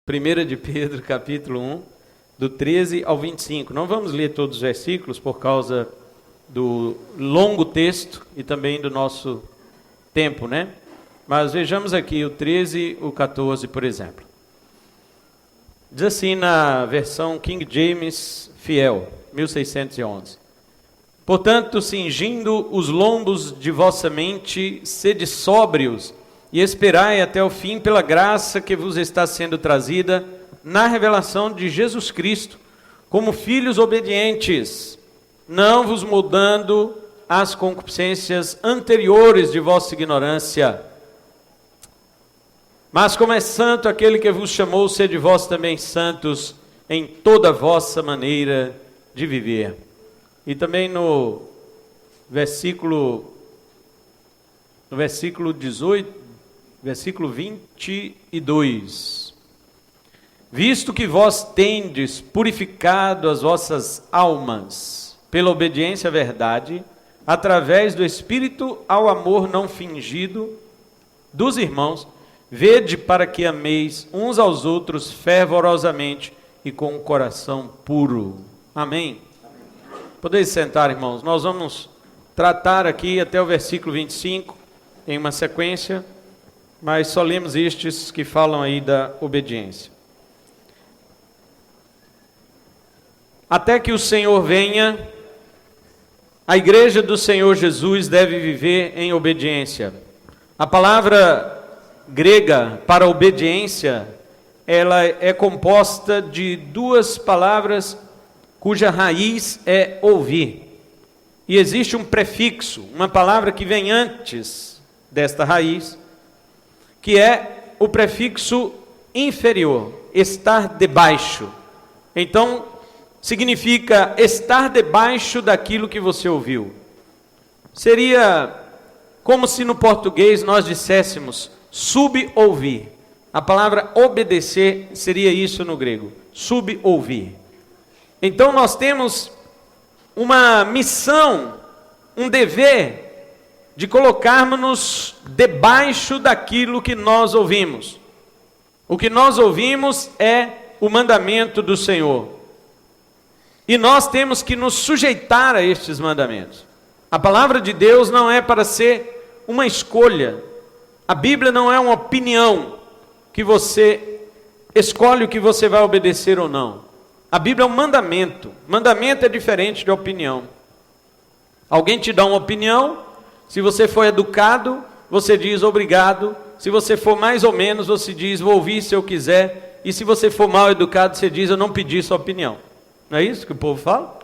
1 de Pedro, capítulo 1, do 13 ao 25. Não vamos ler todos os versículos por causa do longo texto e também do nosso tempo, né? Mas vejamos aqui o 13 e o 14, por exemplo. Diz assim na versão King James Fiel, 1611. Portanto, cingindo os lombos de vossa mente, sede sóbrios e esperai até o fim pela graça que vos está sendo trazida na revelação de Jesus Cristo, como filhos obedientes, não vos moldando às concupiscências anteriores de vossa ignorância. Mas como é santo aquele que vos chamou, sede vós também santos em toda a vossa maneira de viver. E também no versículo 18, versículo 22. Visto que vós tendes purificado as vossas almas pela obediência à verdade, através do Espírito ao amor não fingido dos irmãos, vede para que ameis uns aos outros fervorosamente e com o coração puro. Amém? Podeis sentar, irmãos. Nós vamos tratar aqui até o versículo 25, em uma sequência, mas só lemos estes que falam aí da obediência. Até que o Senhor venha, a igreja do Senhor Jesus deve viver em obediência. A palavra grega para obediência, ela é composta de duas palavras cuja raiz é ouvir. E existe um prefixo, uma palavra que vem antes desta raiz, que é o prefixo inferior, estar debaixo. Então, significa estar debaixo daquilo que você ouviu. Seria como se no português nós disséssemos sub-ouvir. A palavra obedecer seria isso no grego, sub-ouvir. Então nós temos uma missão, um dever de colocarmos-nos debaixo daquilo que nós ouvimos. O que nós ouvimos é o mandamento do Senhor. E nós temos que nos sujeitar a estes mandamentos. A palavra de Deus não é para ser uma escolha. A Bíblia não é uma opinião que você escolhe o que você vai obedecer ou não. A Bíblia é um mandamento. Mandamento é diferente de opinião. Alguém te dá uma opinião, se você for educado, você diz obrigado. Se você for mais ou menos, você diz vou ouvir se eu quiser. E se você for mal educado, você diz eu não pedi sua opinião. Não é isso que o povo fala?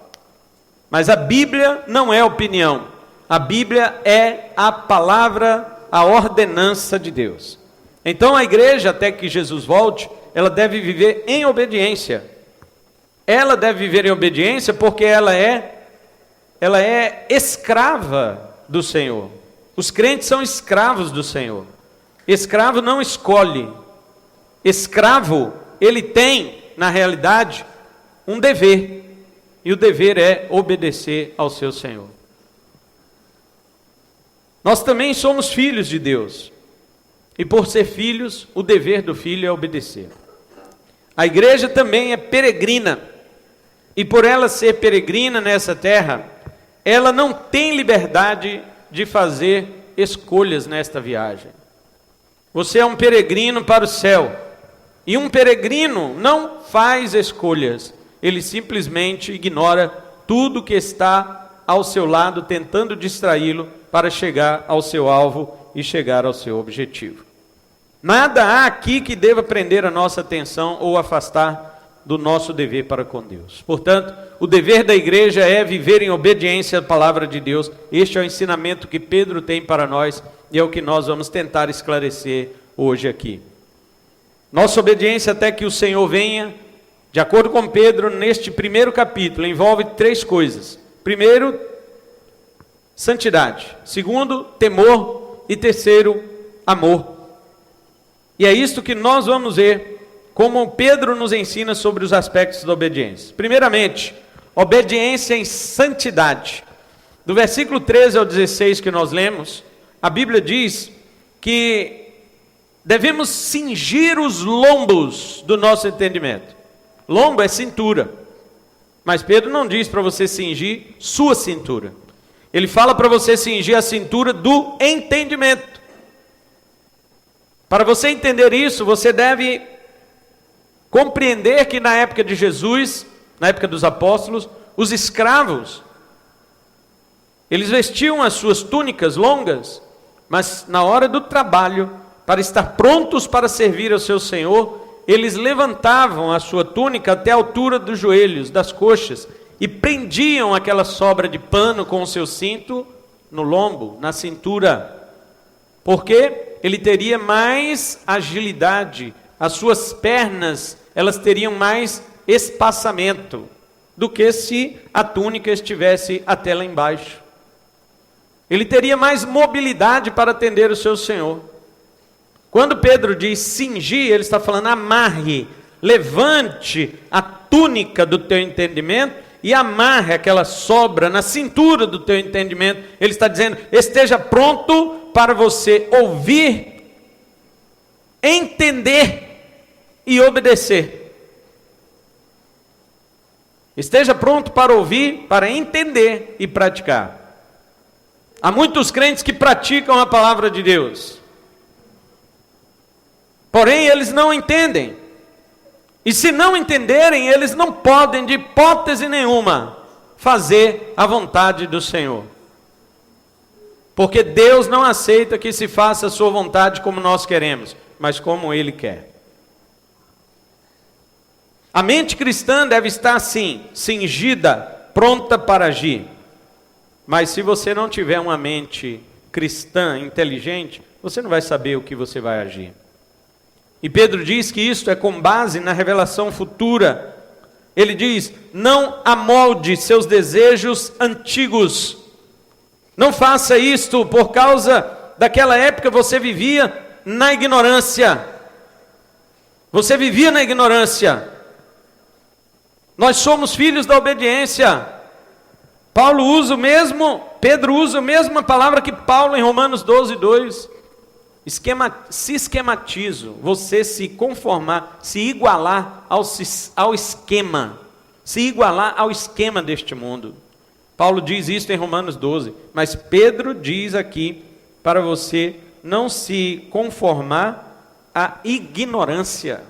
Mas a Bíblia não é opinião. A Bíblia é a palavra, a ordenança de Deus. Então a igreja, até que Jesus volte, ela deve viver em obediência. Ela deve viver em obediência porque ela é escrava do Senhor. Os crentes são escravos do Senhor. Escravo não escolhe. Escravo, ele tem, na realidade, um dever. E o dever é obedecer ao seu Senhor. Nós também somos filhos de Deus. E por ser filhos, o dever do filho é obedecer. A igreja também é peregrina. E por ela ser peregrina nessa terra, ela não tem liberdade de fazer escolhas nesta viagem. Você é um peregrino para o céu. E um peregrino não faz escolhas. Ele simplesmente ignora tudo que está ao seu lado, tentando distraí-lo para chegar ao seu alvo e chegar ao seu objetivo. Nada há aqui que deva prender a nossa atenção ou afastar do nosso dever para com Deus. Portanto, o dever da igreja é viver em obediência à palavra de Deus. Este é o ensinamento que Pedro tem para nós e é o que nós vamos tentar esclarecer hoje aqui. Nossa obediência até que o Senhor venha, de acordo com Pedro, neste primeiro capítulo, envolve três coisas. Primeiro, santidade. Segundo, temor. E terceiro, amor. E é isto que nós vamos ver, como Pedro nos ensina sobre os aspectos da obediência. Primeiramente, obediência em santidade. Do versículo 13 ao 16 que nós lemos, a Bíblia diz que devemos cingir os lombos do nosso entendimento. Lombo é cintura. Mas Pedro não diz para você cingir sua cintura. Ele fala para você cingir a cintura do entendimento. Para você entender isso, você deve compreender que na época de Jesus, na época dos apóstolos, os escravos, eles vestiam as suas túnicas longas, mas na hora do trabalho, para estar prontos para servir ao seu Senhor, eles levantavam a sua túnica até a altura dos joelhos, das coxas, e prendiam aquela sobra de pano com o seu cinto no lombo, na cintura, porque ele teria mais agilidade, as suas pernas, elas teriam mais espaçamento, do que se a túnica estivesse até lá embaixo. Ele teria mais mobilidade para atender o seu Senhor. Quando Pedro diz cingir, ele está falando amarre, levante a túnica do teu entendimento e amarre aquela sobra na cintura do teu entendimento. Ele está dizendo, esteja pronto para você ouvir, entender e obedecer. Esteja pronto para ouvir, para entender e praticar. Há muitos crentes que praticam a palavra de Deus, porém eles não entendem. E se não entenderem, eles não podem, de hipótese nenhuma, fazer a vontade do Senhor. Porque Deus não aceita que se faça a sua vontade como nós queremos, mas como Ele quer. A mente cristã deve estar assim, cingida, pronta para agir. Mas se você não tiver uma mente cristã, inteligente, você não vai saber o que você vai agir. E Pedro diz que isto é com base na revelação futura. Ele diz, não amolde seus desejos antigos. Não faça isto por causa daquela época você vivia na ignorância. Você vivia na ignorância. Nós somos filhos da obediência. Pedro usa a mesma palavra que Paulo em Romanos 12:2. Se esquematizo, você se conformar, se igualar ao esquema, se igualar ao esquema deste mundo. Paulo diz isso em Romanos 12, mas Pedro diz aqui para você não se conformar à ignorância.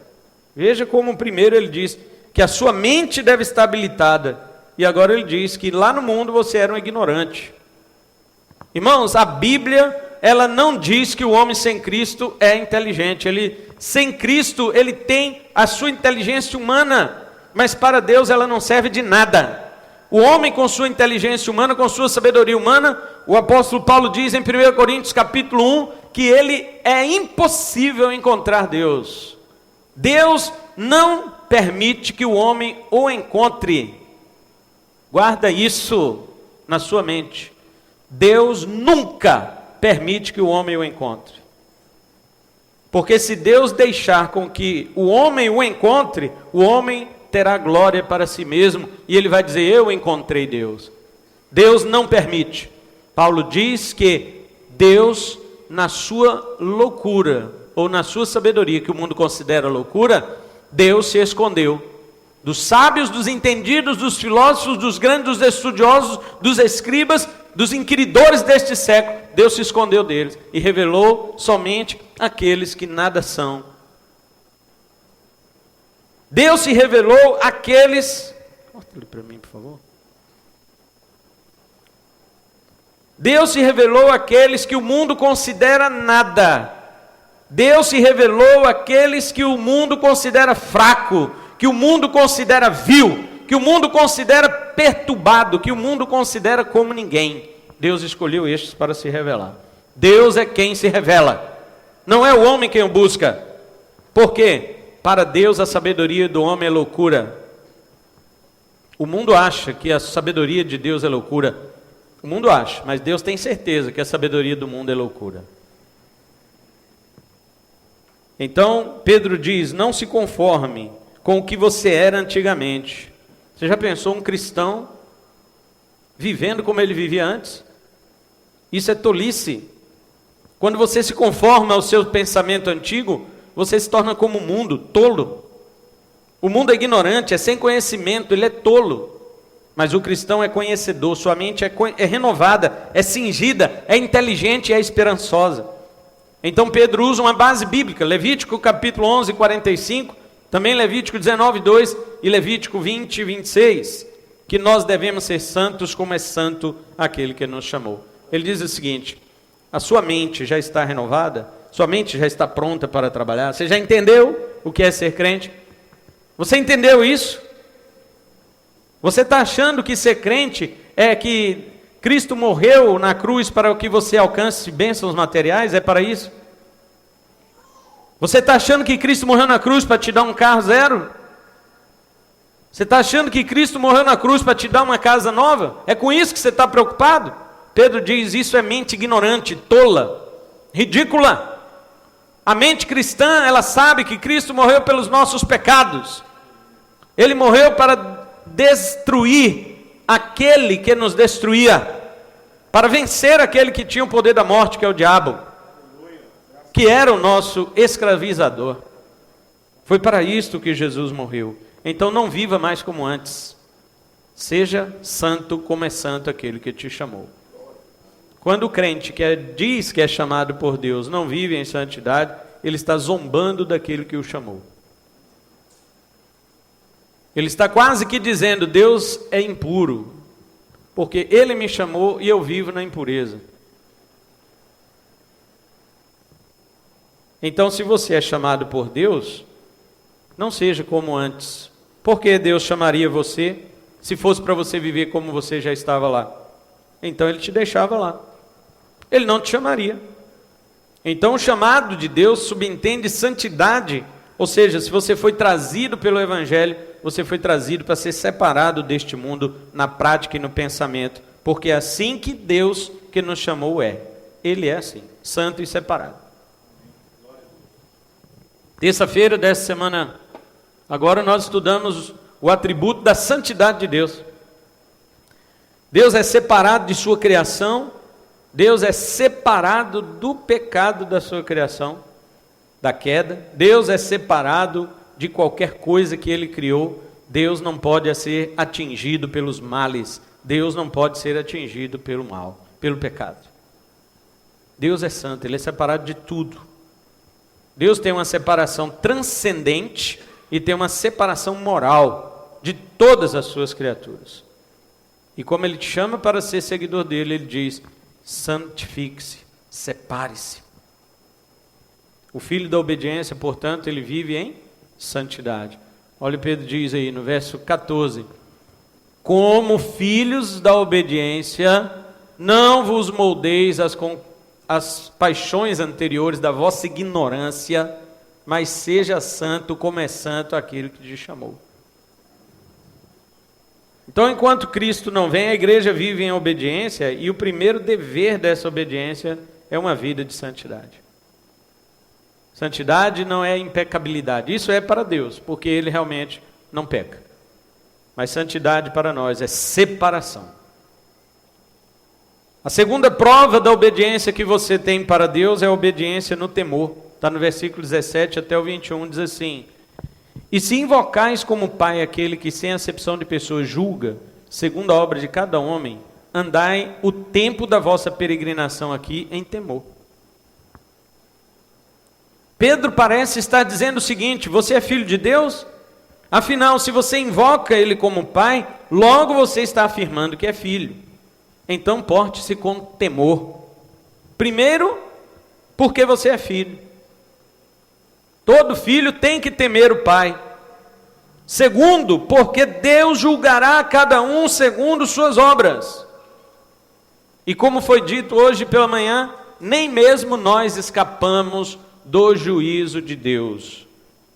Veja como primeiro ele diz que a sua mente deve estar habilitada, e agora ele diz que lá no mundo você era um ignorante. Irmãos, a Bíblia, ela não diz que o homem sem Cristo é inteligente. Sem Cristo, ele tem a sua inteligência humana, mas para Deus ela não serve de nada. O homem com sua inteligência humana, com sua sabedoria humana, o apóstolo Paulo diz em 1 Coríntios capítulo 1, que ele é impossível encontrar Deus. Deus não permite que o homem o encontre. Guarda isso na sua mente. Deus nunca permite que o homem o encontre. Porque se Deus deixar com que o homem o encontre, o homem terá glória para si mesmo, e ele vai dizer, eu encontrei Deus. Deus não permite. Paulo diz que Deus, na sua loucura, ou na sua sabedoria, que o mundo considera loucura, Deus se escondeu dos sábios, dos entendidos, dos filósofos, dos grandes, dos estudiosos, dos escribas, dos inquiridores deste século. Deus se escondeu deles e revelou somente aqueles que nada são. Deus se revelou àqueles... Corta ele para mim, por favor. Deus se revelou àqueles que o mundo considera nada. Deus se revelou àqueles que o mundo considera fraco, que o mundo considera vil, que o mundo considera perturbado, que o mundo considera como ninguém. Deus escolheu estes para se revelar. Deus é quem se revela, não é o homem quem o busca. Por quê? Para Deus a sabedoria do homem é loucura. O mundo acha que a sabedoria de Deus é loucura. O mundo acha, mas Deus tem certeza que a sabedoria do mundo é loucura. Então, Pedro diz, não se conforme com o que você era antigamente. Você já pensou um cristão vivendo como ele vivia antes? Isso é tolice. Quando você se conforma ao seu pensamento antigo, você se torna como o mundo, tolo. O mundo é ignorante, é sem conhecimento, ele é tolo. Mas o cristão é conhecedor, sua mente é renovada, é cingida, é inteligente e é esperançosa. Então Pedro usa uma base bíblica, Levítico capítulo 11, 45, também Levítico 19, 2 e Levítico 20, 26, que nós devemos ser santos como é santo aquele que nos chamou. Ele diz o seguinte: a sua mente já está renovada? Sua mente já está pronta para trabalhar? Você já entendeu o que é ser crente? Você entendeu isso? Você está achando que ser crente é que Cristo morreu na cruz para que você alcance bênçãos materiais? É para isso? Você está achando que Cristo morreu na cruz para te dar um carro zero? Você está achando que Cristo morreu na cruz para te dar uma casa nova? É com isso que você está preocupado? Pedro diz, isso é mente ignorante, tola, ridícula. A mente cristã, ela sabe que Cristo morreu pelos nossos pecados. Ele morreu para destruir aquele que nos destruía, para vencer aquele que tinha o poder da morte, que é o diabo, que era o nosso escravizador. Foi para isto que Jesus morreu. Então não viva mais como antes. Seja santo como é santo aquele que te chamou. Quando o crente diz que é chamado por Deus não vive em santidade, ele está zombando daquele que o chamou. Ele está quase que dizendo, Deus é impuro, porque Ele me chamou e eu vivo na impureza. Então, se você é chamado por Deus, não seja como antes. Por que Deus chamaria você se fosse para você viver como você já estava lá? Então Ele te deixava lá. Ele não te chamaria. Então o chamado de Deus subentende santidade, ou seja, se você foi trazido pelo Evangelho, você foi trazido para ser separado deste mundo na prática e no pensamento, porque é assim que Deus que nos chamou é. Ele é assim, santo e separado. Terça-feira dessa semana, agora nós estudamos o atributo da santidade de Deus. Deus é separado de sua criação, Deus é separado do pecado da sua criação, da queda. Deus é separado de qualquer coisa que Ele criou. Deus não pode ser atingido pelos males. Deus não pode ser atingido pelo mal, pelo pecado. Deus é santo, Ele é separado de tudo. Deus tem uma separação transcendente e tem uma separação moral de todas as suas criaturas. E como Ele te chama para ser seguidor dEle, Ele diz, santifique-se, separe-se. O filho da obediência, portanto, ele vive em santidade. Olha o que Pedro diz aí no verso 14. Como filhos da obediência, não vos moldeis as paixões anteriores da vossa ignorância, mas seja santo como é santo aquele que te chamou. Então, enquanto Cristo não vem, a igreja vive em obediência, e o primeiro dever dessa obediência é uma vida de santidade. Santidade não é impecabilidade, isso é para Deus, porque Ele realmente não peca. Mas santidade para nós é separação. A segunda prova da obediência que você tem para Deus é a obediência no temor. Está no versículo 17 até o 21, diz assim: e se invocais como Pai aquele que sem acepção de pessoas julga, segundo a obra de cada homem, andai o tempo da vossa peregrinação aqui em temor. Pedro parece estar dizendo o seguinte: você é filho de Deus? Afinal, se você invoca Ele como Pai, logo você está afirmando que é filho. Então porte-se com temor. Primeiro, porque você é filho. Todo filho tem que temer o pai. Segundo, porque Deus julgará cada um segundo suas obras. E como foi dito hoje pela manhã, nem mesmo nós escapamos do juízo de Deus.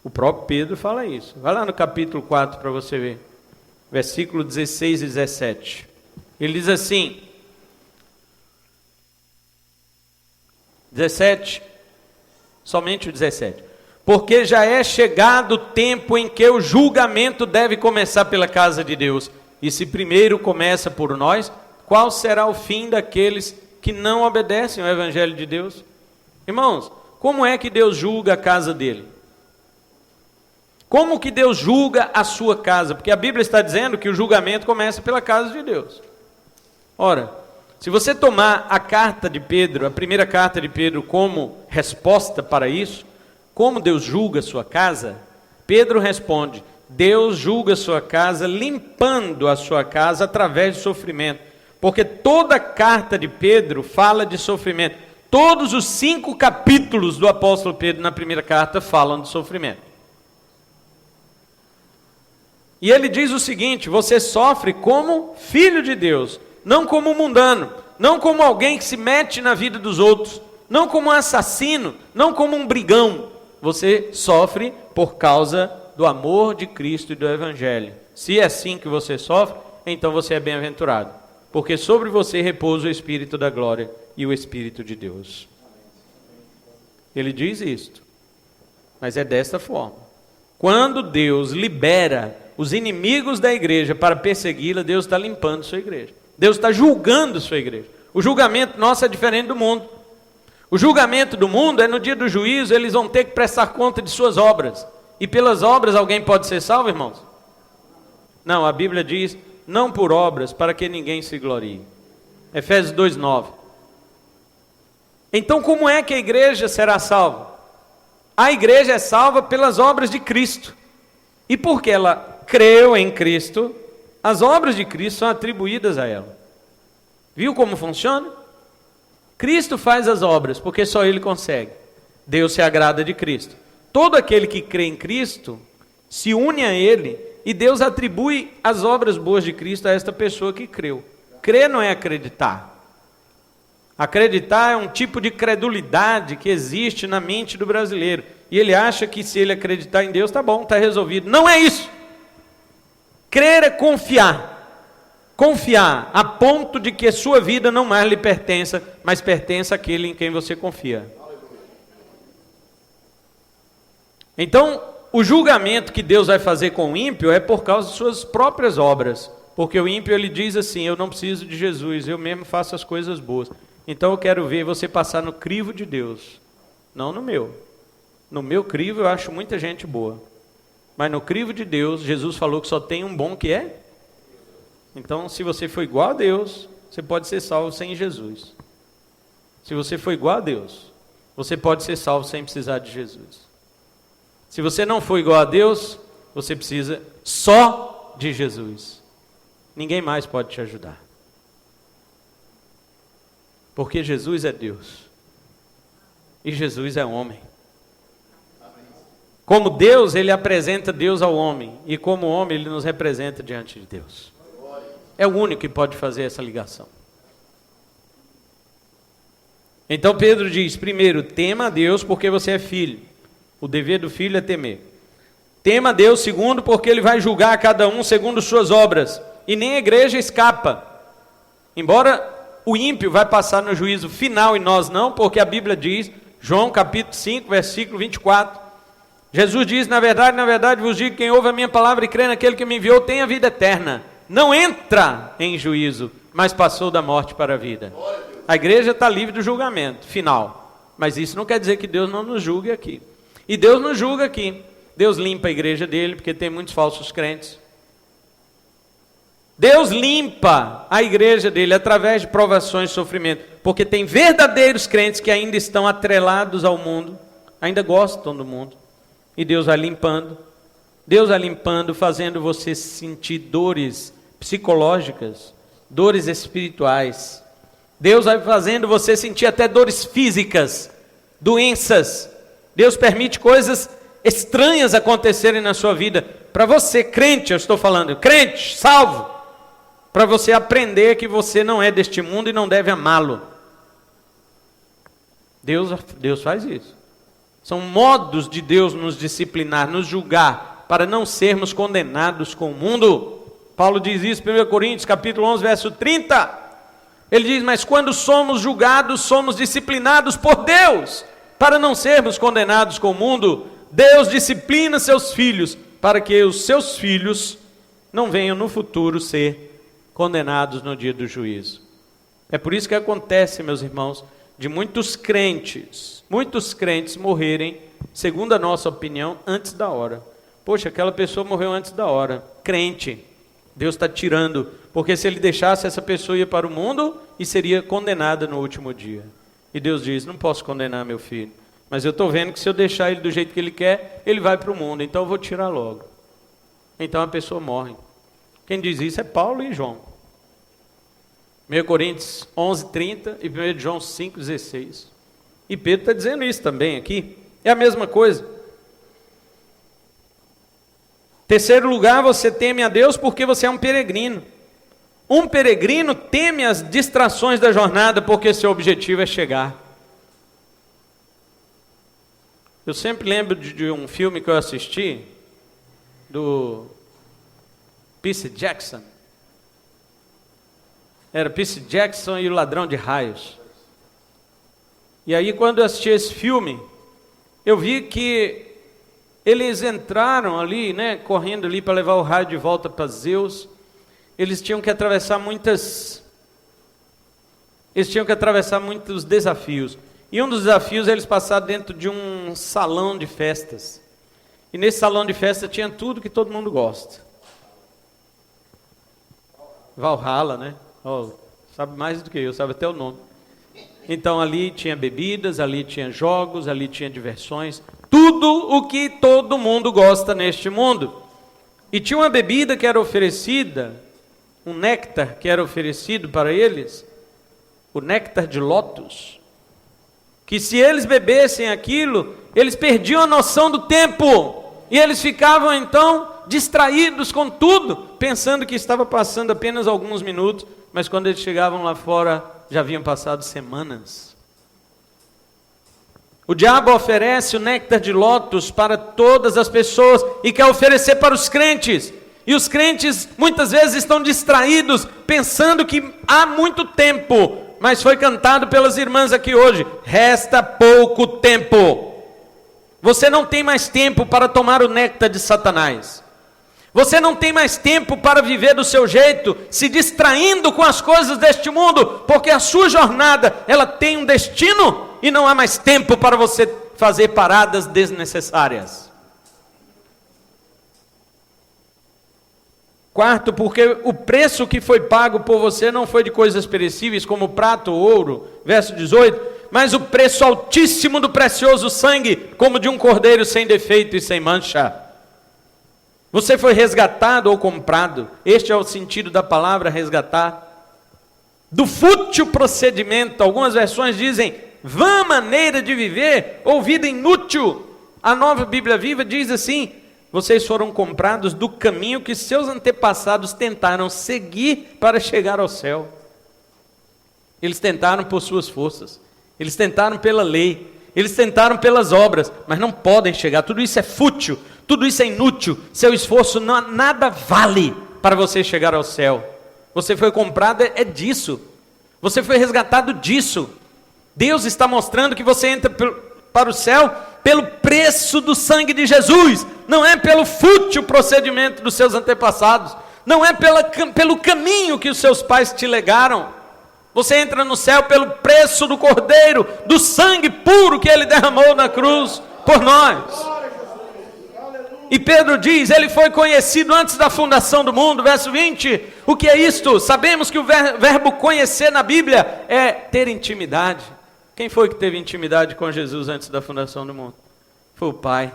O próprio Pedro fala isso. Vai lá no capítulo 4 para você ver. Versículo 16 e 17. Ele diz assim, 17, somente o 17. Porque já é chegado o tempo em que o julgamento deve começar pela casa de Deus. E se primeiro começa por nós, qual será o fim daqueles que não obedecem ao Evangelho de Deus? Irmãos, como é que Deus julga a casa dele? Como que Deus julga a sua casa? Porque a Bíblia está dizendo que o julgamento começa pela casa de Deus. Ora, se você tomar a carta de Pedro, a primeira carta de Pedro, como resposta para isso, como Deus julga a sua casa, Pedro responde: Deus julga a sua casa limpando a sua casa através de sofrimento. Porque toda a carta de Pedro fala de sofrimento. Todos os 5 capítulos do apóstolo Pedro na primeira carta falam de sofrimento. E ele diz o seguinte: você sofre como filho de Deus, não como mundano, não como alguém que se mete na vida dos outros, não como um assassino, não como um brigão. Você sofre por causa do amor de Cristo e do Evangelho. Se é assim que você sofre, então você é bem-aventurado, porque sobre você repousa o Espírito da glória e o Espírito de Deus. Ele diz isto, mas é desta forma. Quando Deus libera os inimigos da igreja para persegui-la, Deus está limpando sua igreja. Deus está julgando sua igreja. O julgamento nosso é diferente do mundo. O julgamento do mundo é no dia do juízo, eles vão ter que prestar conta de suas obras. E pelas obras alguém pode ser salvo, irmãos? Não, a Bíblia diz, não por obras, para que ninguém se glorie. Efésios 2:9. Então como é que a igreja será salva? A igreja é salva pelas obras de Cristo. E porque ela creu em Cristo, as obras de Cristo são atribuídas a ela. Viu como funciona? Cristo faz as obras, porque só Ele consegue. Deus se agrada de Cristo. Todo aquele que crê em Cristo se une a Ele, e Deus atribui as obras boas de Cristo a esta pessoa que creu. Crer não é acreditar. Acreditar é um tipo de credulidade que existe na mente do brasileiro. E ele acha que se ele acreditar em Deus, tá bom, está resolvido. Não é isso. Crer é confiar. Confiar a ponto de que a sua vida não mais lhe pertença, mas pertence àquele em quem você confia. Então, o julgamento que Deus vai fazer com o ímpio é por causa de suas próprias obras. Porque o ímpio, ele diz assim: eu não preciso de Jesus, eu mesmo faço as coisas boas. Então eu quero ver você passar no crivo de Deus, não no meu. No meu crivo eu acho muita gente boa, mas no crivo de Deus, Jesus falou que só tem um bom que é. Então, se você for igual a Deus, você pode ser salvo sem Jesus. Se você for igual a Deus, você pode ser salvo sem precisar de Jesus. Se você não for igual a Deus, você precisa só de Jesus. Ninguém mais pode te ajudar. Porque Jesus é Deus. E Jesus é homem. Como Deus, Ele apresenta Deus ao homem. E como homem, Ele nos representa diante de Deus. É o único que pode fazer essa ligação. Então Pedro diz, primeiro, tema a Deus porque você é filho. O dever do filho é temer. Tema a Deus, segundo, porque Ele vai julgar a cada um segundo suas obras. E nem a igreja escapa. Embora o ímpio vai passar no juízo final e nós não, porque a Bíblia diz, João capítulo 5, versículo 24, Jesus diz, na verdade vos digo, quem ouve a minha palavra e crê naquele que me enviou, tem a vida eterna. Não entra em juízo, mas passou da morte para a vida. A igreja está livre do julgamento final, mas isso não quer dizer que Deus não nos julgue aqui. E Deus nos julga aqui. Deus limpa a igreja dele, porque tem muitos falsos crentes. Deus limpa a igreja dele através de provações e sofrimento, porque tem verdadeiros crentes que ainda estão atrelados ao mundo, ainda gostam do mundo, e Deus vai limpando, fazendo você sentir dores psicológicas, dores espirituais. Deus vai fazendo você sentir até dores físicas, doenças. Deus permite coisas estranhas acontecerem na sua vida, para você, crente, eu estou falando, crente, salvo, para você aprender que você não é deste mundo e não deve amá-lo. Deus faz isso. São modos de Deus nos disciplinar, nos julgar, para não sermos condenados com o mundo. Paulo diz isso em 1 Coríntios, capítulo 11, verso 30. Ele diz, mas quando somos julgados, somos disciplinados por Deus, para não sermos condenados com o mundo. Deus disciplina seus filhos, para que os seus filhos não venham no futuro ser condenados no dia do juízo. É por isso que acontece, meus irmãos, de muitos crentes morrerem, segundo a nossa opinião, antes da hora. Poxa, aquela pessoa morreu antes da hora. Crente, Deus está tirando, porque se ele deixasse, essa pessoa ia para o mundo e seria condenada no último dia. E Deus diz, não posso condenar meu filho, mas eu estou vendo que se eu deixar ele do jeito que ele quer, ele vai para o mundo, então eu vou tirar logo. Então a pessoa morre. Quem diz isso é Paulo e João. 1 Coríntios 11:30 e 1 João 5:16. E Pedro está dizendo isso também aqui. É a mesma coisa. Terceiro lugar, você teme a Deus porque você é um peregrino. Um peregrino teme as distrações da jornada porque seu objetivo é chegar. Eu sempre lembro de um filme que eu assisti, do Percy Jackson. Era Percy Jackson e o Ladrão de Raios. E aí quando eu assisti esse filme, eu vi que eles entraram ali, né, correndo ali para levar o raio de volta para Zeus. Eles tinham que atravessar muitos desafios. E um dos desafios eles passaram dentro de um salão de festas. E nesse salão de festa tinha tudo que todo mundo gosta. Valhalla, né? Oh, sabe mais do que eu, sabe até o nome. Então ali tinha bebidas, ali tinha jogos, ali tinha diversões. Tudo o que todo mundo gosta neste mundo. E tinha uma bebida que era oferecida, um néctar que era oferecido para eles, o néctar de lótus, que se eles bebessem aquilo, eles perdiam a noção do tempo, e eles ficavam então distraídos com tudo, pensando que estava passando apenas alguns minutos, mas quando eles chegavam lá fora, já haviam passado semanas. O diabo oferece o néctar de lótus para todas as pessoas, e quer oferecer para os crentes, e os crentes muitas vezes estão distraídos, pensando que há muito tempo, mas foi cantado pelas irmãs aqui hoje, resta pouco tempo. Você não tem mais tempo para tomar o néctar de Satanás. Você não tem mais tempo para viver do seu jeito, se distraindo com as coisas deste mundo, porque a sua jornada, ela tem um destino, e não há mais tempo para você fazer paradas desnecessárias. Quarto, porque o preço que foi pago por você não foi de coisas perecíveis, como prata ou ouro, verso 18, mas o preço altíssimo do precioso sangue, como de um cordeiro sem defeito e sem mancha. Você foi resgatado ou comprado, este é o sentido da palavra resgatar, do fútil procedimento. Algumas versões dizem, vã maneira de viver, ou vida inútil. A Nova Bíblia Viva diz assim, vocês foram comprados do caminho que seus antepassados tentaram seguir para chegar ao céu. Eles tentaram por suas forças, eles tentaram pela lei, eles tentaram pelas obras, mas não podem chegar. Tudo isso é fútil, tudo isso é inútil. Seu esforço nada vale para você chegar ao céu. Você foi comprado é disso, você foi resgatado disso. Deus está mostrando que você entra para o céu pelo preço do sangue de Jesus, não é pelo fútil procedimento dos seus antepassados, não é pelo caminho que os seus pais te legaram. Você entra no céu pelo preço do Cordeiro, do sangue puro que Ele derramou na cruz por nós. E Pedro diz, Ele foi conhecido antes da fundação do mundo, verso 20, o que é isto? Sabemos que o verbo conhecer na Bíblia é ter intimidade. Quem foi que teve intimidade com Jesus antes da fundação do mundo? Foi o Pai.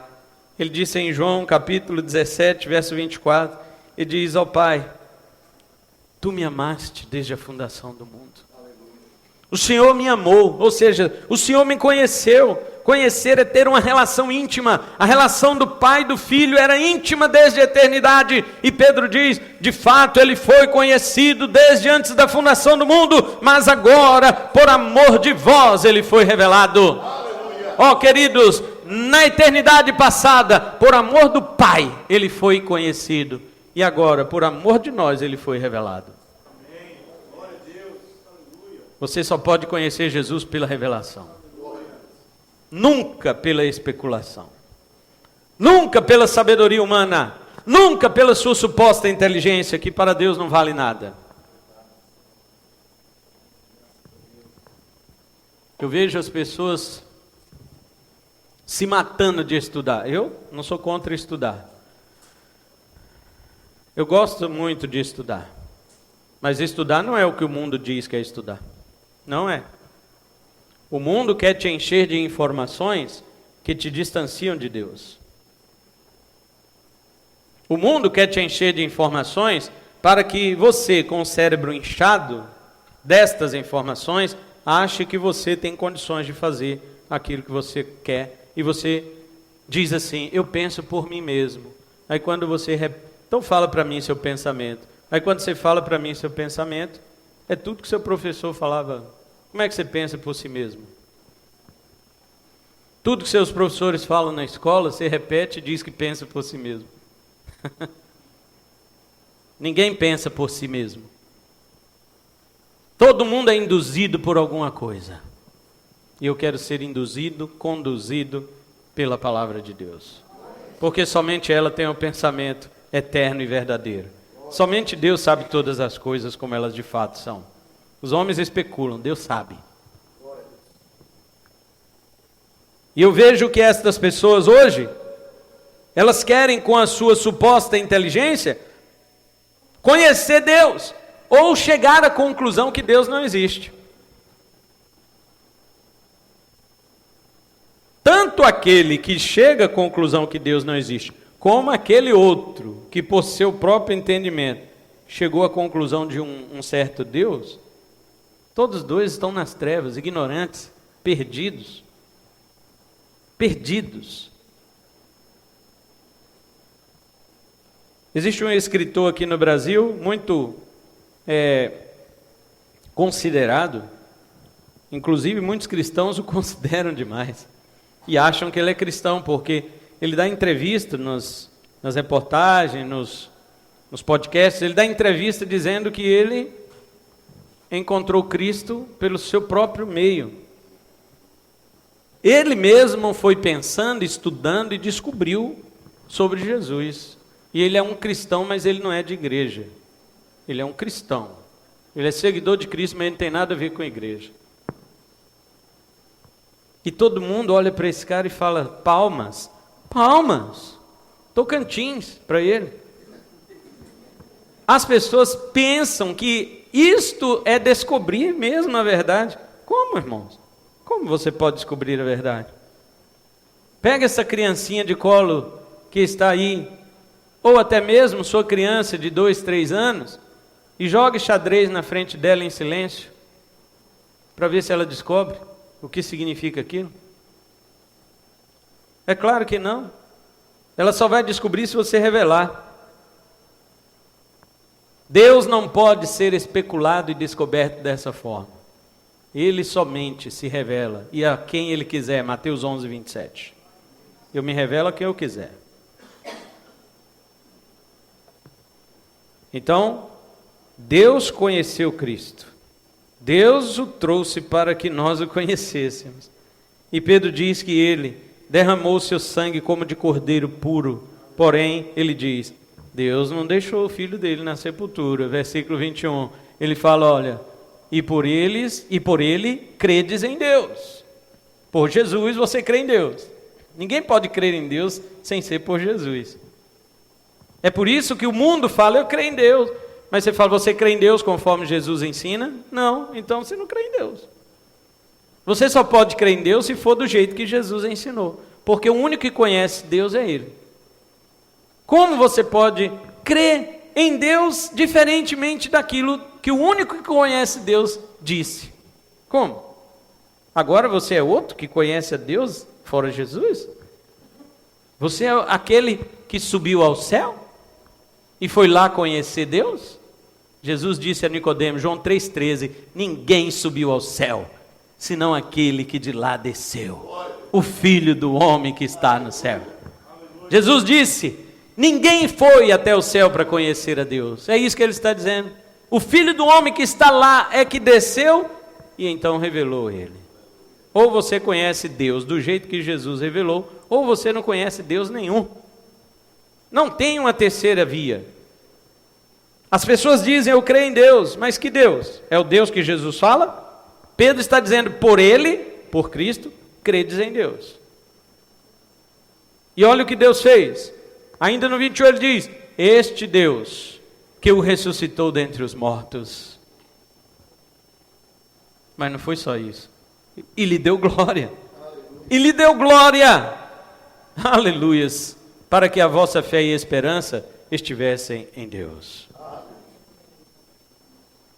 Ele disse em João capítulo 17, verso 24, ele diz ao Pai, Tu me amaste desde a fundação do mundo. O Senhor me amou, ou seja, o Senhor me conheceu. Conhecer é ter uma relação íntima. A relação do Pai e do Filho era íntima desde a eternidade. E Pedro diz, de fato ele foi conhecido desde antes da fundação do mundo, mas agora, por amor de vós, ele foi revelado. Ó queridos, na eternidade passada, por amor do Pai, ele foi conhecido. E agora, por amor de nós, ele foi revelado. Você só pode conhecer Jesus pela revelação. Nunca pela especulação. Nunca pela sabedoria humana. Nunca pela sua suposta inteligência, que para Deus não vale nada. Eu vejo as pessoas se matando de estudar. Eu não sou contra estudar. Eu gosto muito de estudar. Mas estudar não é o que o mundo diz que é estudar. Não é. O mundo quer te encher de informações que te distanciam de Deus. O mundo quer te encher de informações para que você, com o cérebro inchado destas informações, ache que você tem condições de fazer aquilo que você quer. E você diz assim, eu penso por mim mesmo. Aí quando você... Então fala para mim seu pensamento. Aí quando você fala para mim seu pensamento, é tudo que seu professor falava. Como é que você pensa por si mesmo? Tudo que seus professores falam na escola, você repete e diz que pensa por si mesmo. Ninguém pensa por si mesmo. Todo mundo é induzido por alguma coisa. E eu quero ser induzido, conduzido pela palavra de Deus. Porque somente ela tem um pensamento eterno e verdadeiro. Somente Deus sabe todas as coisas como elas de fato são. Os homens especulam, Deus sabe. E eu vejo que estas pessoas hoje, elas querem com a sua suposta inteligência conhecer Deus, ou chegar à conclusão que Deus não existe. Tanto aquele que chega à conclusão que Deus não existe, como aquele outro que por seu próprio entendimento chegou à conclusão de um certo Deus, todos dois estão nas trevas, ignorantes, perdidos. Perdidos. Existe um escritor aqui no Brasil, muito considerado, inclusive muitos cristãos o consideram demais, e acham que ele é cristão, porque ele dá entrevista nas reportagens, nos podcasts, ele dá entrevista dizendo que ele encontrou Cristo pelo seu próprio meio. Ele mesmo foi pensando, estudando e descobriu sobre Jesus. E ele é um cristão, mas ele não é de igreja. Ele é um cristão. Ele é seguidor de Cristo, mas ele não tem nada a ver com a igreja. E todo mundo olha para esse cara e fala, palmas, palmas, Tocantins para ele. As pessoas pensam que isto é descobrir mesmo a verdade. Como, irmãos? Como você pode descobrir a verdade? Pega essa criancinha de colo que está aí, ou até mesmo sua criança de 2, 3 anos, e jogue xadrez na frente dela em silêncio, para ver se ela descobre o que significa aquilo. É claro que não. Ela só vai descobrir se você revelar. Deus não pode ser especulado e descoberto dessa forma. Ele somente se revela, e a quem Ele quiser. Mateus 11, 27. Eu me revelo a quem eu quiser. Então, Deus conheceu Cristo. Deus o trouxe para que nós o conhecêssemos. E Pedro diz que Ele derramou seu sangue como de cordeiro puro. Porém, ele diz, Deus não deixou o filho dele na sepultura. Versículo 21. Ele fala, olha, e por ele credes em Deus. Por Jesus você crê em Deus. Ninguém pode crer em Deus sem ser por Jesus. É por isso que o mundo fala, eu creio em Deus. Mas você fala, você crê em Deus conforme Jesus ensina? Não, então você não crê em Deus. Você só pode crer em Deus se for do jeito que Jesus ensinou. Porque o único que conhece Deus é Ele. Como você pode crer em Deus diferentemente daquilo que o único que conhece Deus disse? Como? Agora você é outro que conhece a Deus fora Jesus? Você é aquele que subiu ao céu e foi lá conhecer Deus? Jesus disse a Nicodemo, João 3,13, ninguém subiu ao céu, senão aquele que de lá desceu, o Filho do homem que está no céu. Jesus disse, ninguém foi até o céu para conhecer a Deus. É isso que ele está dizendo. O Filho do homem que está lá é que desceu e então revelou Ele. Ou você conhece Deus do jeito que Jesus revelou, ou você não conhece Deus nenhum. Não tem uma terceira via. As pessoas dizem, eu creio em Deus, mas que Deus? É o Deus que Jesus fala? Pedro está dizendo, por Ele por Cristo, credes em Deus. E olha o que Deus fez. Ainda no 21 ele diz, este Deus que o ressuscitou dentre os mortos. Mas não foi só isso. E lhe deu glória. E lhe deu glória. Aleluias. Para que a vossa fé e esperança estivessem em Deus.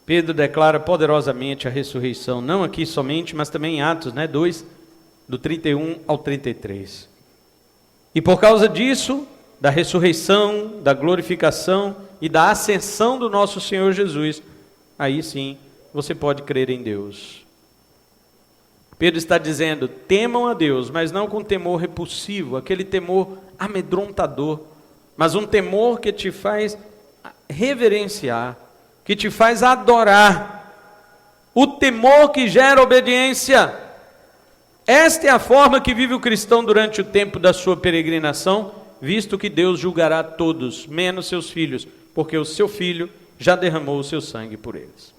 Pedro declara poderosamente a ressurreição, não aqui somente, mas também em Atos, 2, do 31 ao 33. E por causa disso, da ressurreição, da glorificação e da ascensão do nosso Senhor Jesus, aí sim, você pode crer em Deus. Pedro está dizendo, temam a Deus, mas não com temor repulsivo, aquele temor amedrontador, mas um temor que te faz reverenciar, que te faz adorar, o temor que gera obediência. Esta é a forma que vive o cristão durante o tempo da sua peregrinação, visto que Deus julgará todos, menos seus filhos, porque o seu filho já derramou o seu sangue por eles.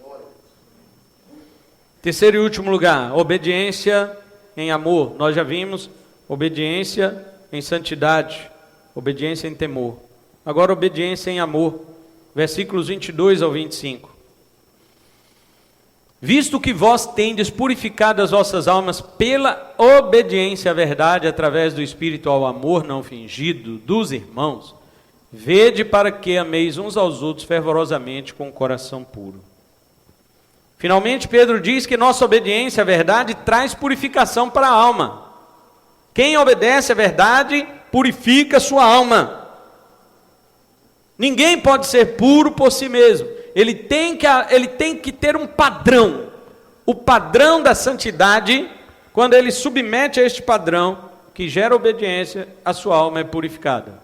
Terceiro e último lugar, obediência em amor. Nós já vimos obediência em santidade, obediência em temor. Agora obediência em amor. Versículos 22 ao 25. Visto que vós tendes purificado as vossas almas pela obediência à verdade, através do Espírito ao amor não fingido dos irmãos, vede para que ameis uns aos outros fervorosamente com o coração puro. Finalmente, Pedro diz que nossa obediência à verdade traz purificação para a alma. Quem obedece à verdade, purifica sua alma. Ninguém pode ser puro por si mesmo. Ele tem que ter um padrão. O padrão da santidade, quando ele submete a este padrão, que gera obediência, a sua alma é purificada.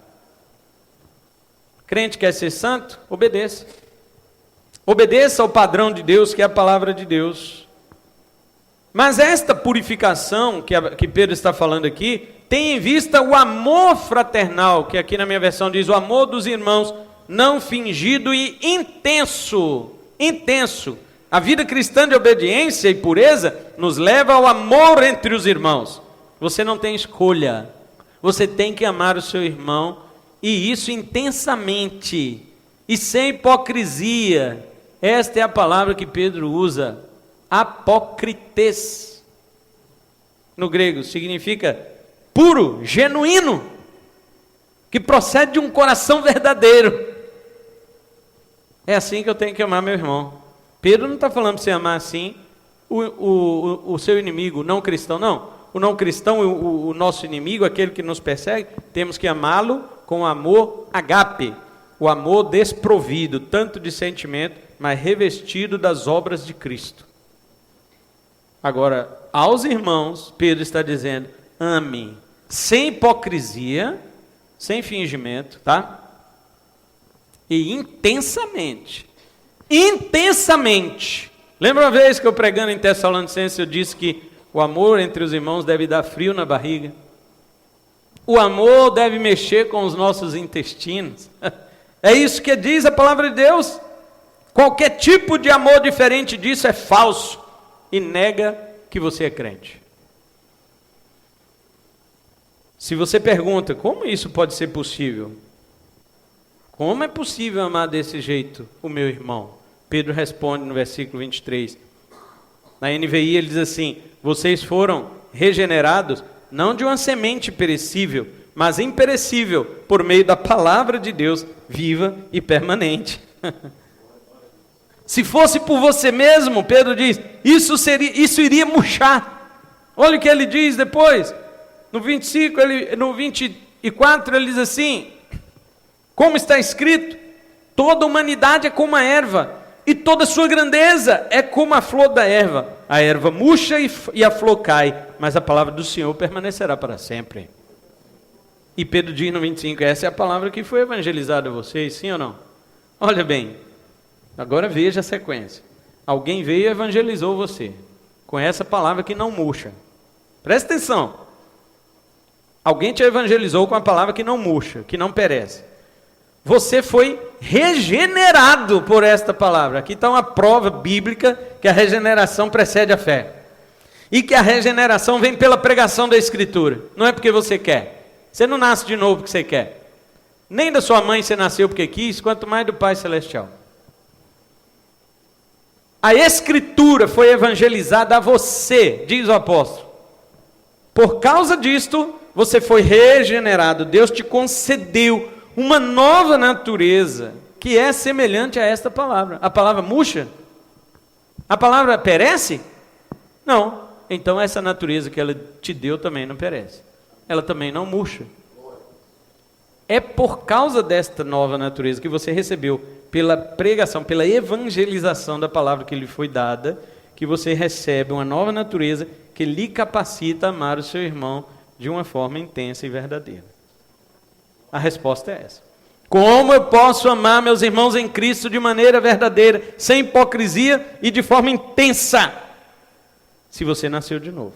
Crente quer ser santo? Obedeça. Obedeça ao padrão de Deus, que é a palavra de Deus. Mas esta purificação que Pedro está falando aqui, tem em vista o amor fraternal, que aqui na minha versão diz o amor dos irmãos, não fingido e intenso. Intenso. A vida cristã de obediência e pureza nos leva ao amor entre os irmãos. Você não tem escolha. Você tem que amar o seu irmão, e isso intensamente e sem hipocrisia. Esta é a palavra que Pedro usa, apócrites. No grego significa puro, genuíno, que procede de um coração verdadeiro. É assim que eu tenho que amar meu irmão. Pedro não está falando para você amar assim o seu inimigo, o não cristão, não. O não cristão, o nosso inimigo, aquele que nos persegue, temos que amá-lo com amor agape, o amor desprovido, tanto de sentimento, mas revestido das obras de Cristo. Agora, aos irmãos, Pedro está dizendo, ame, sem hipocrisia, sem fingimento, tá? E intensamente. Intensamente. Lembra uma vez que eu pregando em Tessalonicenses, eu disse que o amor entre os irmãos deve dar frio na barriga. O amor deve mexer com os nossos intestinos. É isso que diz a palavra de Deus. Qualquer tipo de amor diferente disso é falso e nega que você é crente. Se você pergunta, como isso pode ser possível? Como é possível amar desse jeito o meu irmão? Pedro responde no versículo 23. Na NVI ele diz assim, vocês foram regenerados, não de uma semente perecível, mas imperecível, por meio da palavra de Deus, viva e permanente. Se fosse por você mesmo, Pedro diz, isso iria murchar. Olha o que ele diz depois. No 25, no 24, ele diz assim, como está escrito, toda a humanidade é como a erva, e toda a sua grandeza é como a flor da erva. A erva murcha e a flor cai, mas a palavra do Senhor permanecerá para sempre. E Pedro diz no 25, essa é a palavra que foi evangelizada a vocês, sim ou não? Olha bem, agora veja a sequência. Alguém veio e evangelizou você, com essa palavra que não murcha. Presta atenção. Alguém te evangelizou com a palavra que não murcha, que não perece. Você foi regenerado por esta palavra. Aqui está uma prova bíblica que a regeneração precede a fé. E que a regeneração vem pela pregação da Escritura. Não é porque você quer. Você não nasce de novo porque você quer. Nem da sua mãe você nasceu porque quis, quanto mais do Pai Celestial. A Escritura foi evangelizada a você, diz o apóstolo. Por causa disto, você foi regenerado. Deus te concedeu uma nova natureza, que é semelhante a esta palavra. A palavra murcha? A palavra perece? Não. Então essa natureza que ela te deu também não perece. Ela também não murcha. É por causa desta nova natureza que você recebeu, pela pregação, pela evangelização da palavra que lhe foi dada, que você recebe uma nova natureza que lhe capacita a amar o seu irmão de uma forma intensa e verdadeira. A resposta é essa. Como eu posso amar meus irmãos em Cristo de maneira verdadeira, sem hipocrisia e de forma intensa? Se você nasceu de novo.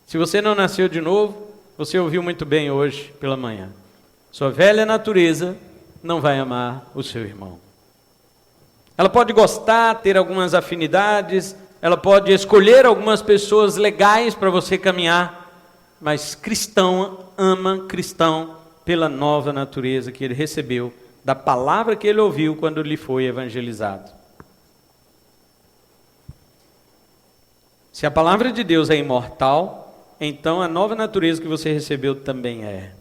Se você não nasceu de novo, você ouviu muito bem hoje pela manhã. Sua velha natureza não vai amar o seu irmão. Ela pode gostar, ter algumas afinidades, ela pode escolher algumas pessoas legais para você caminhar, mas cristão ama cristão pela nova natureza que ele recebeu, da palavra que ele ouviu quando lhe foi evangelizado. Se a palavra de Deus é imortal, então a nova natureza que você recebeu também é.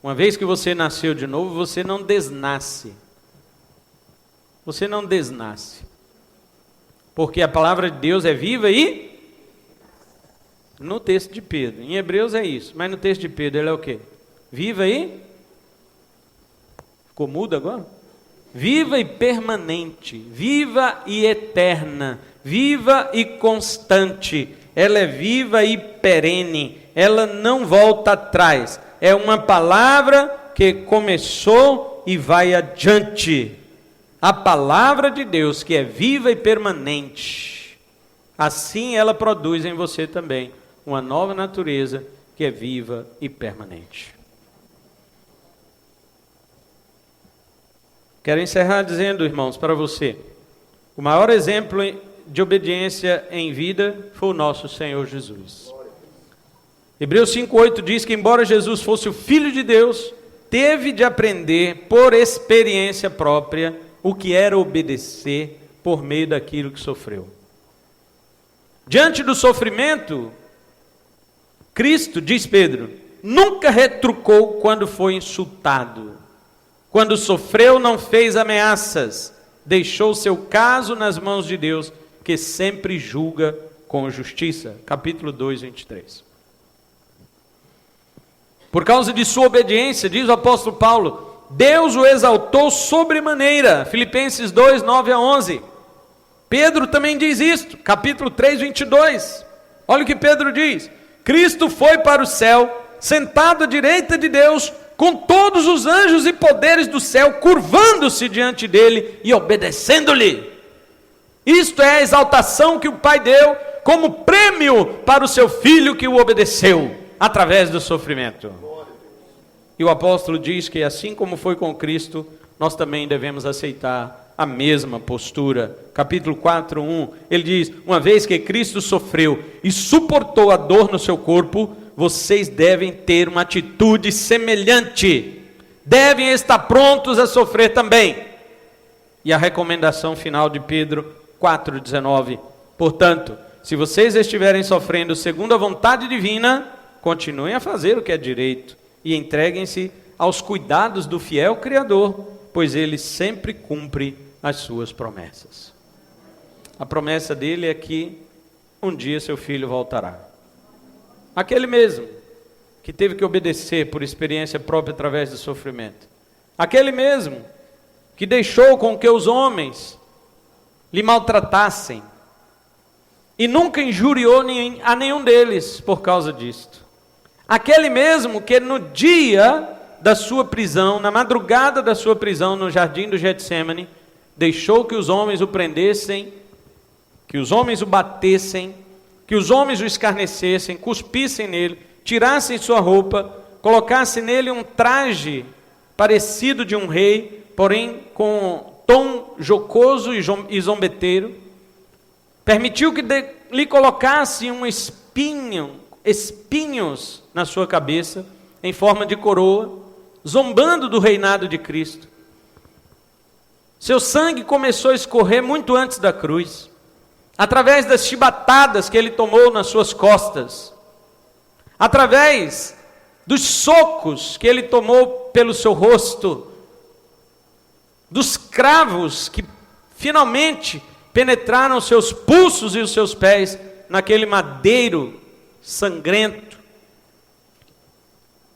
Uma vez que você nasceu de novo, você não desnasce. Você não desnasce. Porque a palavra de Deus é viva e... No texto de Pedro. Em Hebreus é isso. Mas no texto de Pedro ele é o quê? Viva e... Ficou mudo agora? Viva e permanente. Viva e eterna. Viva e constante. Ela é viva e perene. Ela não volta atrás. É uma palavra que começou e vai adiante. A palavra de Deus que é viva e permanente. Assim ela produz em você também uma nova natureza que é viva e permanente. Quero encerrar dizendo, irmãos, para você, o maior exemplo de obediência em vida foi o nosso Senhor Jesus. Hebreus 5:8 diz que embora Jesus fosse o Filho de Deus, teve de aprender por experiência própria o que era obedecer por meio daquilo que sofreu. Diante do sofrimento, Cristo, diz Pedro, nunca retrucou quando foi insultado. Quando sofreu, não fez ameaças, deixou seu caso nas mãos de Deus, que sempre julga com justiça. Capítulo 2, 23. Por causa de sua obediência, diz o apóstolo Paulo, Deus o exaltou sobremaneira. Filipenses 2, 9 a 11. Pedro também diz isto, capítulo 3, 22. Olha o que Pedro diz. Cristo foi para o céu, sentado à direita de Deus, com todos os anjos e poderes do céu, curvando-se diante dele e obedecendo-lhe. Isto é a exaltação que o Pai deu como prêmio para o seu Filho que o obedeceu, através do sofrimento. E o apóstolo diz que assim como foi com Cristo, nós também devemos aceitar a mesma postura. Capítulo 4, 1, ele diz, uma vez que Cristo sofreu e suportou a dor no seu corpo, vocês devem ter uma atitude semelhante. Devem estar prontos a sofrer também. E a recomendação final de Pedro 4,19. Portanto, se vocês estiverem sofrendo segundo a vontade divina, continuem a fazer o que é direito e entreguem-se aos cuidados do fiel Criador, pois ele sempre cumpre as suas promessas. A promessa dele é que um dia seu filho voltará. Aquele mesmo que teve que obedecer por experiência própria através do sofrimento. Aquele mesmo que deixou com que os homens lhe maltratassem e nunca injuriou a nenhum deles por causa disto. Aquele mesmo que no dia da sua prisão, na madrugada da sua prisão no jardim do Getsêmani, deixou que os homens o prendessem, que os homens o batessem, que os homens o escarnecessem, cuspissem nele, tirassem sua roupa, colocassem nele um traje parecido de um rei, porém com tom jocoso e zombeteiro, permitiu que lhe colocasse espinhos na sua cabeça, em forma de coroa, zombando do reinado de Cristo. Seu sangue começou a escorrer muito antes da cruz, através das chibatadas que ele tomou nas suas costas, através dos socos que ele tomou pelo seu rosto, dos cravos que finalmente penetraram os seus pulsos e os seus pés naquele madeiro sangrento.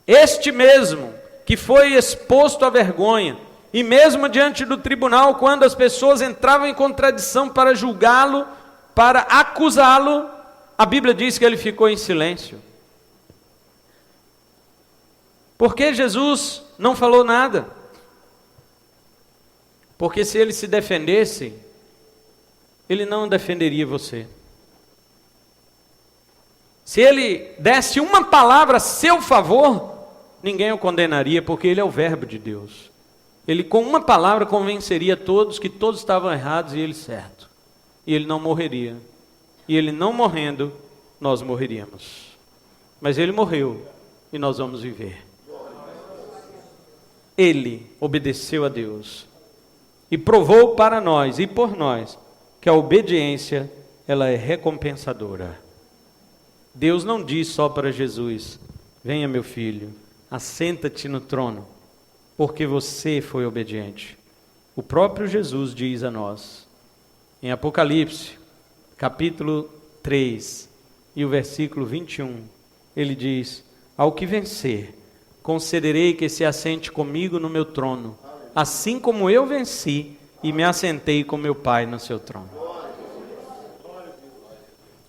Este mesmo que foi exposto à vergonha, e mesmo diante do tribunal, quando as pessoas entravam em contradição para julgá-lo, para acusá-lo, a Bíblia diz que ele ficou em silêncio. Por que Jesus não falou nada? Porque se ele se defendesse, ele não defenderia você. Se ele desse uma palavra a seu favor, ninguém o condenaria, porque ele é o verbo de Deus. Ele com uma palavra convenceria todos que todos estavam errados e ele certo. E ele não morreria. E ele não morrendo, nós morreríamos. Mas ele morreu e nós vamos viver. Ele obedeceu a Deus e provou para nós e por nós que a obediência, ela é recompensadora. Deus não diz só para Jesus: venha meu filho, assenta-te no trono, porque você foi obediente. O próprio Jesus diz a nós, em Apocalipse, capítulo 3, e o versículo 21, ele diz: ao que vencer, concederei que se assente comigo no meu trono, assim como eu venci e me assentei com meu Pai no seu trono.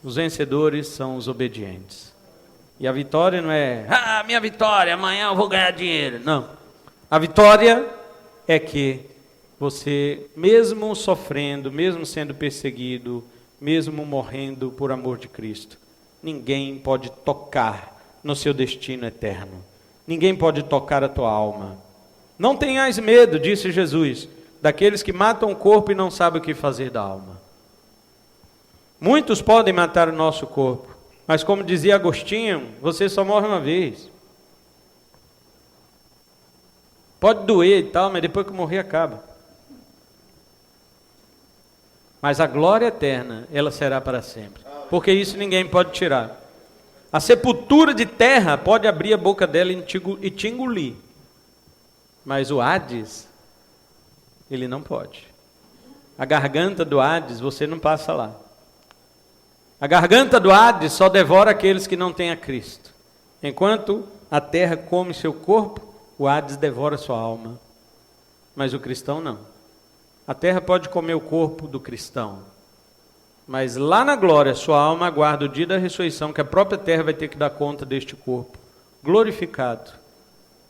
Os vencedores são os obedientes. E a vitória não é, minha vitória, amanhã eu vou ganhar dinheiro. Não. A vitória é que você, mesmo sofrendo, mesmo sendo perseguido, mesmo morrendo por amor de Cristo, ninguém pode tocar no seu destino eterno. Ninguém pode tocar a tua alma. Não tenhais medo, disse Jesus, daqueles que matam o corpo e não sabem o que fazer da alma. Muitos podem matar o nosso corpo, mas como dizia Agostinho, você só morre uma vez. Pode doer e tal, mas depois que morrer acaba. Mas a glória eterna, ela será para sempre, porque isso ninguém pode tirar. A sepultura de terra pode abrir a boca dela e te engolir, mas o Hades, ele não pode. A garganta do Hades, você não passa lá. A garganta do Hades só devora aqueles que não têm a Cristo. Enquanto a terra come seu corpo, o Hades devora sua alma. Mas o cristão não. A terra pode comer o corpo do cristão, mas lá na glória, sua alma aguarda o dia da ressurreição, que a própria terra vai ter que dar conta deste corpo glorificado,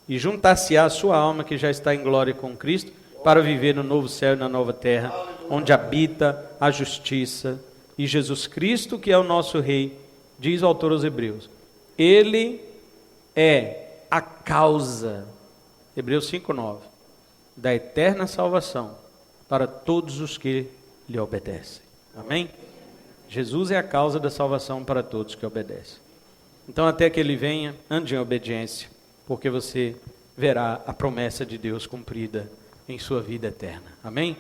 e juntar-se-á a sua alma, que já está em glória com Cristo, para viver no novo céu e na nova terra, onde habita a justiça. E Jesus Cristo, que é o nosso Rei, diz o autor aos Hebreus, Ele é a causa, Hebreus 5:9, da eterna salvação para todos os que lhe obedecem. Amém? Jesus é a causa da salvação para todos que obedecem. Então, até que Ele venha, ande em obediência, porque você verá a promessa de Deus cumprida em sua vida eterna. Amém?